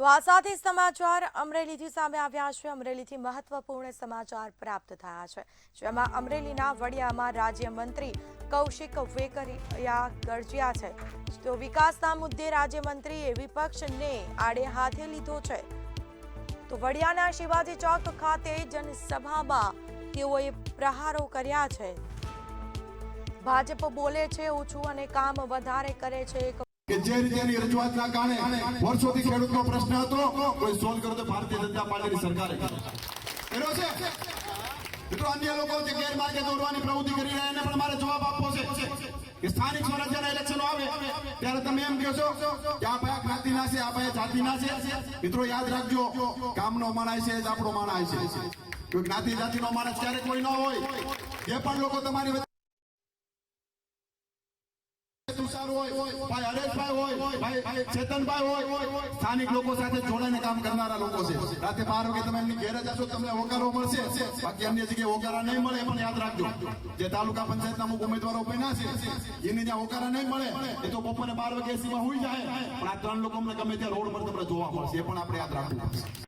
તો આ સાથે સમાચાર અમરેલીથી સામે આવ્યા છે। અમરેલીથી મહત્વપૂર્ણ સમાચાર પ્રાપ્ત થયા છે, જેમાં અમરેલીના વડિયામાં રાજ્યમંત્રી કૌશિક વેકરિયા ગરજ્યા છે। તો વિકાસના મુદ્દે રાજ્યમંત્રીએ વિપક્ષને આડે હાથે લીધો છે। તો વડિયાના શિવાજી ચોક ખાતે જનસભામાં તેઓએ પ્રહારો કર્યા છે। ભાજપ બોલે છે ઓછું અને કામ વધારે કરે છે। કે જે રીતેની રજૂઆતના કારણે વર્ષોથી ખેડૂતનો પ્રશ્ન હતો, કોઈ સોલ્વ કરો તો ભારતીય જનતા પાર્ટીની સરકારે કર્યો છે। મિત્રો, અન્ય લોકો જે ગેરમાર્ગે દોરવાની પ્રવૃત્તિ કરી રહ્યા એને પણ મારે જવાબ આપવો છે કે સ્થાનિક સ્વરાજ્યના ઇલેક્શનો આવે ત્યારે તમે એમ કહો છો કે આ ભાઈ જ્ઞાતિના છે, આ ભાઈ જાતિના છે। મિત્રો, યાદ રાખજો, ગામનો માણસ છે જ આપણો માણસ છે। કોઈ જ્ઞાતિ જાતિનો માણસ ક્યારે કોઈ ન હોય। જે પણ લોકો તમારી ભાઈ હરેશભાઈ હોય, ભાઈ ચેતનભાઈ હોય, સ્થાનિક લોકો સાથે જોડાઈને કામ કરનારા લોકો છે। રાતે 12 વાગે તમે એમની ઘેરે જશો, તમને હોકારો મળશે, બાકી અન્ય જગ્યાએ હોકારા નહીં મળે। પણ યાદ રાખજો, જે તાલુકા પંચાયતના અમુક ઉમેદવારો બન્યા છે એને જ્યાં હોકારા નહીં મળે એ તો બપોરે 12 વાગે એસીમાં હોઈ જાય, પણ આ 3 લોકો અમને ગમે ત્યાં રોડ પર તમને જોવા મળશે, એ પણ આપણે યાદ રાખવું પડશે।